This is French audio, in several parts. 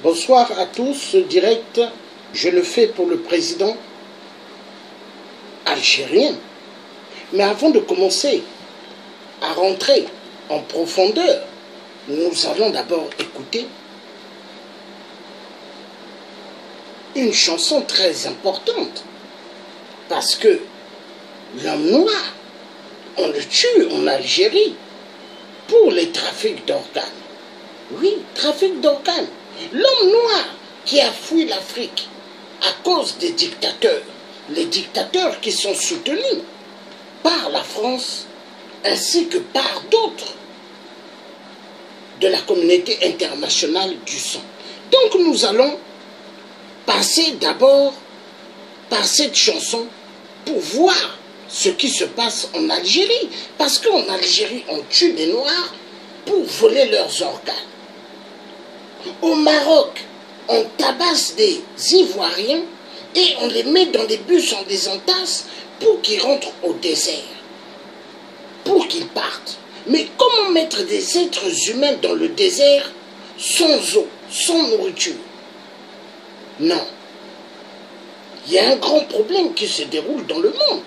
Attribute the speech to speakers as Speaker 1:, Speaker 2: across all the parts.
Speaker 1: Bonsoir à tous, ce direct, je le fais pour le président algérien. Mais avant de commencer à rentrer en profondeur, nous allons d'abord écouter une chanson très importante. Parce que l'homme noir, on le tue en Algérie pour les trafics d'organes. Oui, trafic d'organes. L'homme noir qui a fui l'Afrique à cause des dictateurs, les dictateurs qui sont soutenus par la France ainsi que par d'autres de la communauté internationale du sang. Donc nous allons passer d'abord par cette chanson pour voir ce qui se passe en Algérie. Parce qu'en Algérie, on tue des Noirs pour voler leurs organes. Au Maroc, on tabasse des Ivoiriens et on les met dans des bus, on les entasse pour qu'ils rentrent au désert, pour qu'ils partent. Mais comment mettre des êtres humains dans le désert sans eau, sans nourriture? Non. Il y a un grand problème qui se déroule dans le monde.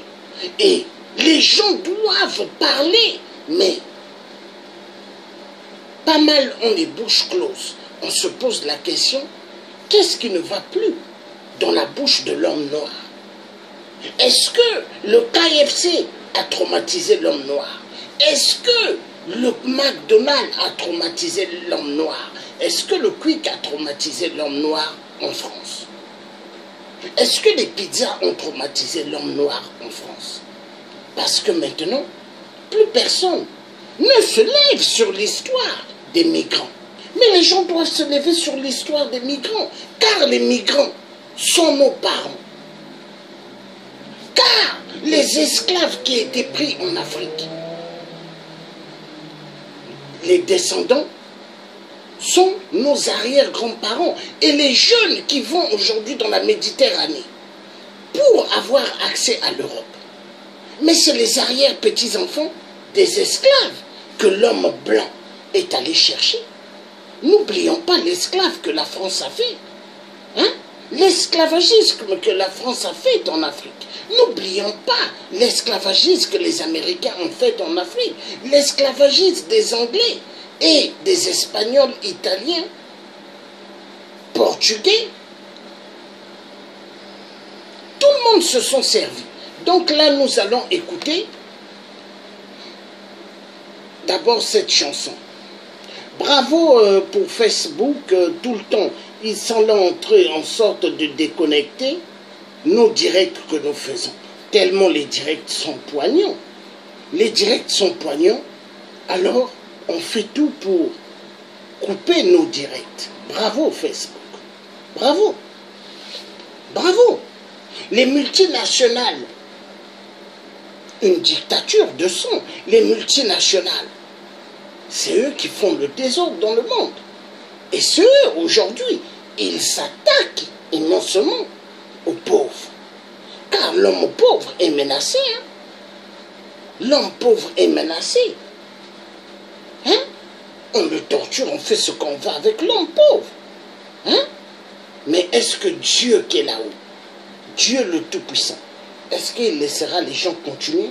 Speaker 1: Et les gens doivent parler, mais pas mal ont les bouches closes. On se pose la question, qu'est-ce qui ne va plus dans la bouche de l'homme noir? Est-ce que le KFC a traumatisé l'homme noir? Est-ce que le McDonald's a traumatisé l'homme noir? Est-ce que le Quick a traumatisé l'homme noir en France? Est-ce que les pizzas ont traumatisé l'homme noir en France? Parce que maintenant, plus personne ne se lève sur l'histoire des migrants. Mais les gens doivent se lever sur l'histoire des migrants, car les migrants sont nos parents. Car les esclaves qui étaient pris en Afrique, les descendants sont nos arrière-grands-parents. Et les jeunes qui vont aujourd'hui dans la Méditerranée pour avoir accès à l'Europe. Mais c'est les arrière-petits-enfants des esclaves que l'homme blanc est allé chercher. N'oublions pas l'esclave que la France a fait. Hein? L'esclavagisme que la France a fait en Afrique. N'oublions pas l'esclavagisme que les Américains ont fait en Afrique. L'esclavagisme des Anglais et des Espagnols, Italiens, Portugais. Tout le monde se sont servis. Donc là, nous allons écouter d'abord cette chanson. Bravo pour Facebook, tout le temps, ils sont là en sorte de déconnecter nos directs que nous faisons. Tellement les directs sont poignants. Les directs sont poignants, alors on fait tout pour couper nos directs. Bravo Facebook. Bravo. Bravo. Les multinationales, une dictature de sang, les multinationales, c'est eux qui font le désordre dans le monde. Et c'est eux, aujourd'hui, ils s'attaquent immensément aux pauvres. Car l'homme pauvre est menacé. Hein? L'homme pauvre est menacé. Hein? On le torture, on fait ce qu'on veut avec l'homme pauvre. Hein? Mais est-ce que Dieu qui est là-haut, Dieu le Tout-Puissant, est-ce qu'il laissera les gens continuer?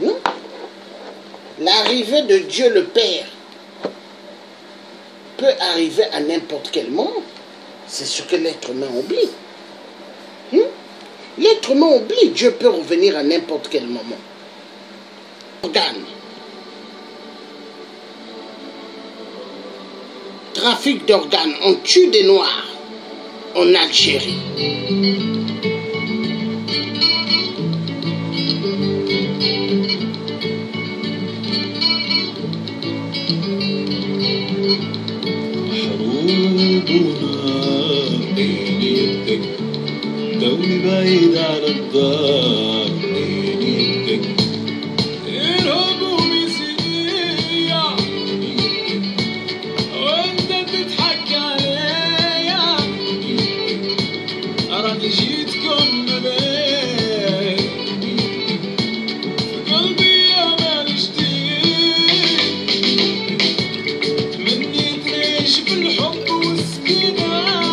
Speaker 1: Non. L'arrivée de Dieu le Père peut arriver à n'importe quel moment. C'est ce que l'être humain oublie. L'être humain oublie. Dieu peut revenir à n'importe quel moment. Organes. Trafic d'organes. On tue des Noirs en Algérie.
Speaker 2: دولي بعيد عن الدار ايدك الهموم سنية وانت بتضحك عليا راني جيتكم مليك في قلبي يا مال جديد مني تعيش بالحب والسكينة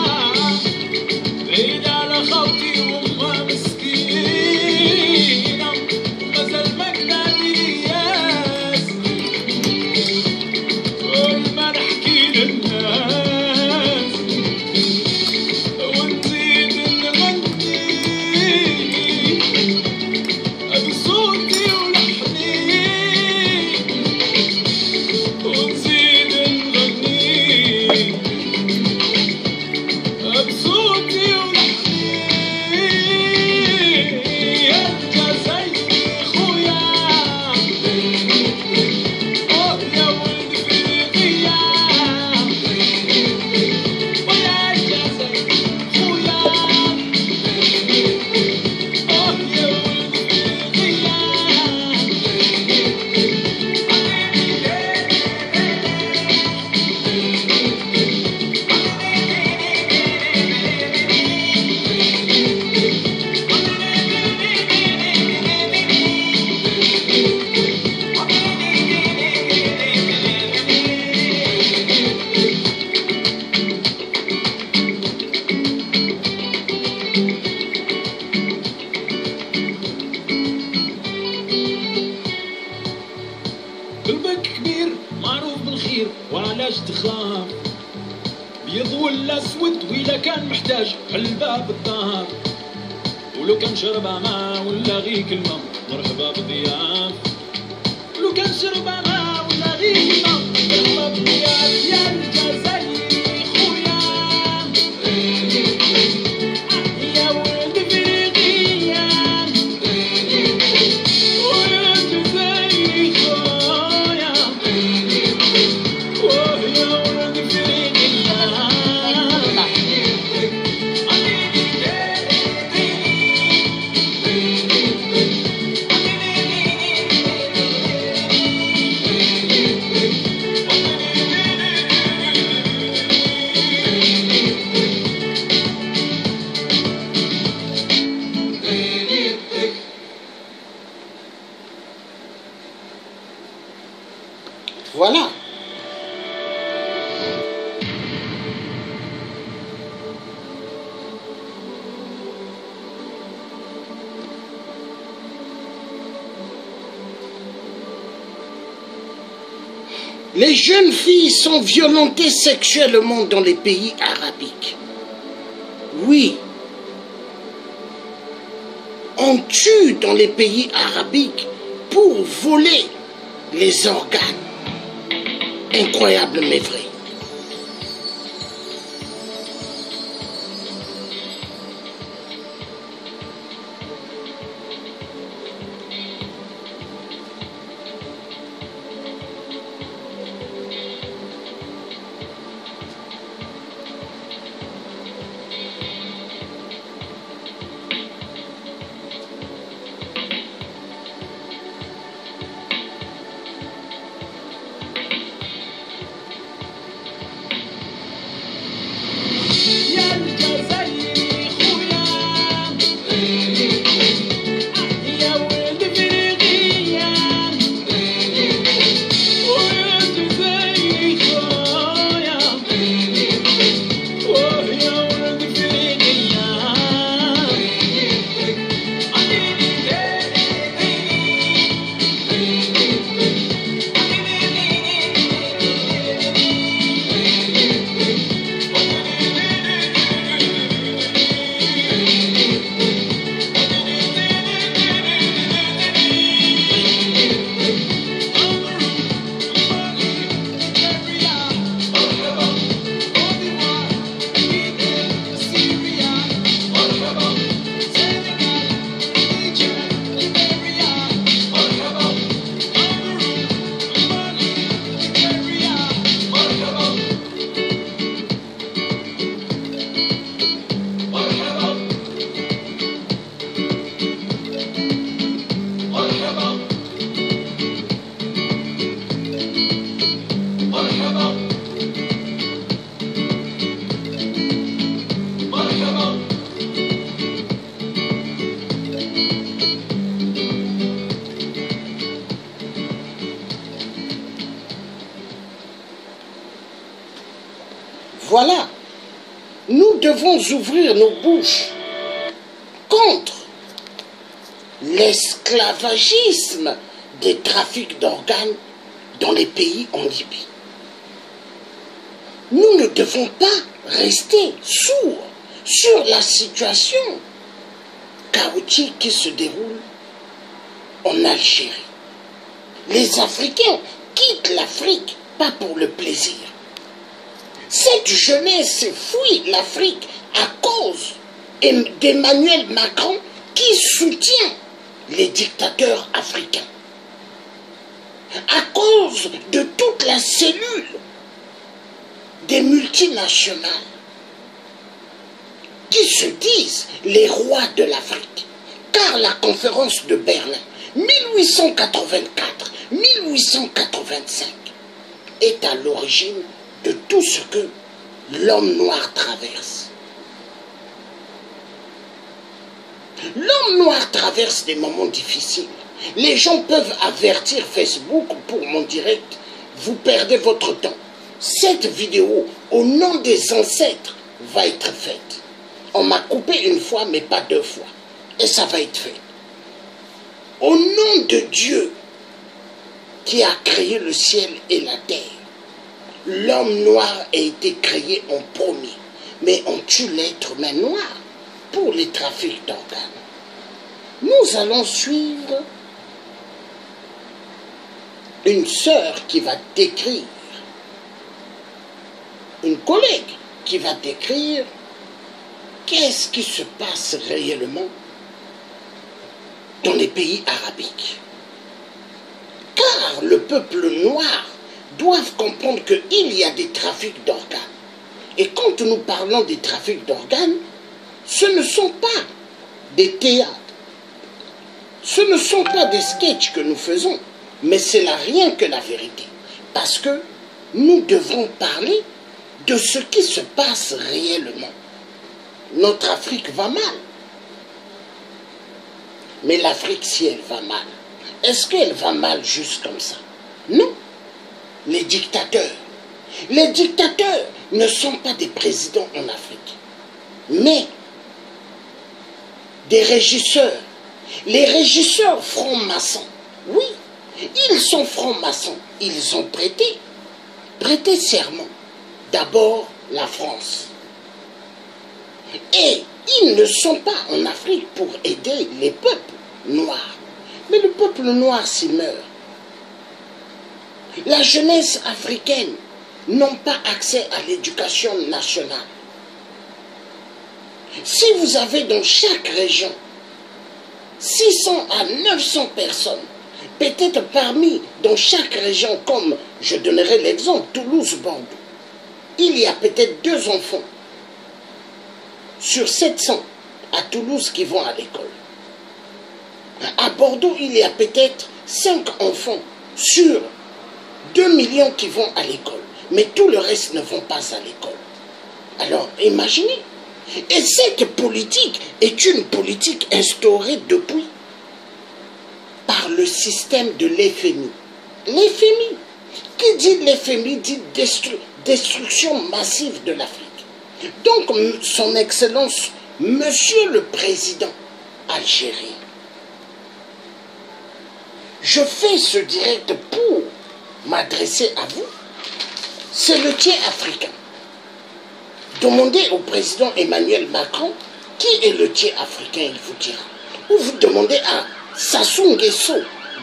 Speaker 2: كثير وعلاش تخاف بيض ولا اسود وإلا كان محتاج حل باب الدار ولو كان شربها ما ولا غي كلمة مرحبا بالضياف ولو كان شربها ما ولا غي كلمة مرحبا بالضياف يا الجزائري خويا يا ولد افريقيا ويا الجزائري خويا ويا ولد افريقيا
Speaker 1: Voilà. Les jeunes filles sont violentées sexuellement dans les pays arabiques. Oui. On tue dans les pays arabiques pour voler les organes. Incroyable mais vrai. Voilà, nous devons ouvrir nos bouches contre l'esclavagisme des trafics d'organes dans les pays en Libye. Nous ne devons pas rester sourds sur la situation chaotique qui se déroule en Algérie. Les Africains quittent l'Afrique pas pour le plaisir. Cette jeunesse fuit l'Afrique à cause d'Emmanuel Macron qui soutient les dictateurs africains. À cause de toute la cellule des multinationales qui se disent les rois de l'Afrique. Car la conférence de Berlin 1884-1885 est à l'origine de tout ce que l'homme noir traverse. L'homme noir traverse des moments difficiles. Les gens peuvent avertir Facebook pour mon direct, vous perdez votre temps. Cette vidéo, au nom des ancêtres, va être faite. On m'a coupé une fois, mais pas deux fois. Et ça va être fait. Au nom de Dieu, qui a créé le ciel et la terre, l'homme noir a été créé en premier. Mais on tue l'être humain noir pour les trafics d'organes. Nous allons suivre une sœur qui va décrire, une collègue qui va décrire qu'est-ce qui se passe réellement dans les pays arabiques. Car le peuple noir doit comprendre qu'il y a des trafics d'organes. Et quand nous parlons des trafics d'organes, ce ne sont pas des théâtres, ce ne sont pas des sketchs que nous faisons, mais c'est là rien que la vérité. Parce que nous devons parler de ce qui se passe réellement. Notre Afrique va mal. Mais l'Afrique, si elle va mal, est-ce qu'elle va mal juste comme ça? Non. Les dictateurs ne sont pas des présidents en Afrique, mais des régisseurs. Les régisseurs francs-maçons, oui, ils sont francs-maçons. Ils ont prêté serment. D'abord, la France. Et ils ne sont pas en Afrique pour aider les peuples noirs. Mais le peuple noir s'y meurt. La jeunesse africaine n'a pas accès à l'éducation nationale. Si vous avez dans chaque région 600 à 900 personnes, peut-être parmi dans chaque région, comme je donnerai l'exemple, Toulouse-Bordeaux, il y a peut-être 2 enfants sur 700 à Toulouse qui vont à l'école. À Bordeaux, il y a peut-être 5 enfants sur 2 millions qui vont à l'école. Mais tout le reste ne vont pas à l'école. Alors, imaginez. Et cette politique est une politique instaurée depuis par le système de l'FMI. L'FMI, qui dit l'FMI dit destruction massive de l'Afrique. Donc, son Excellence, Monsieur le Président algérien, je fais ce direct pour m'adresser à vous. C'est le tiers africain. Demandez au président Emmanuel Macron qui est le tiers africain, il vous dira. Ou vous demandez à Sassou Nguesso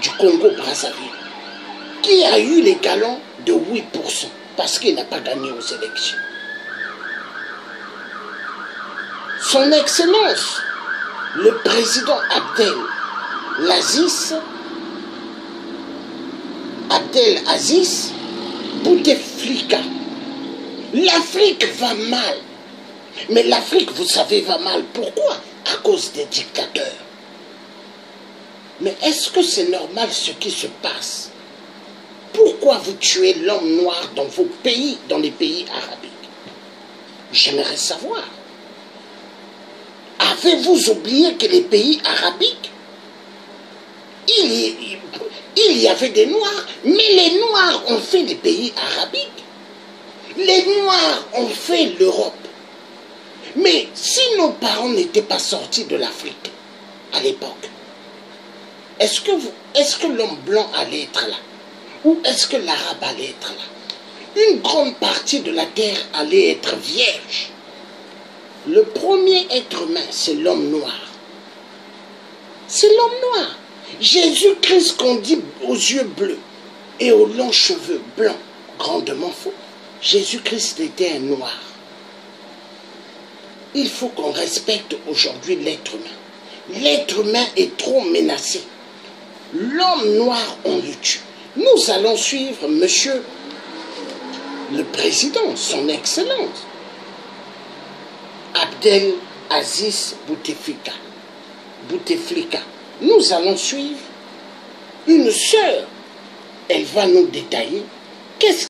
Speaker 1: du Congo-Brazzaville, qui a eu les galons de 8% parce qu'il n'a pas gagné aux élections. Son Excellence, le président Abdelaziz Bouteflika. L'Afrique va mal. Mais l'Afrique, vous savez, va mal. Pourquoi? À cause des dictateurs. Mais est-ce que c'est normal ce qui se passe? Pourquoi vous tuez l'homme noir dans vos pays, dans les pays arabiques? J'aimerais savoir. Avez-vous oublié que les pays arabiques, il y avait des Noirs, mais les Noirs ont fait les pays arabiques. Les Noirs ont fait l'Europe. Mais si nos parents n'étaient pas sortis de l'Afrique à l'époque, est-ce que l'homme blanc allait être là? Ou est-ce que l'arabe allait être là? Une grande partie de la terre allait être vierge. Le premier être humain, c'est l'homme noir. C'est l'homme noir. Jésus-Christ qu'on dit aux yeux bleus et aux longs cheveux blancs, grandement faux. Jésus-Christ était un noir. Il faut qu'on respecte aujourd'hui l'être humain. L'être humain est trop menacé. L'homme noir, on le tue. Nous allons suivre monsieur le président, son Excellence, Abdelaziz Bouteflika. Nous allons suivre une sœur. Elle va nous détailler qu'est-ce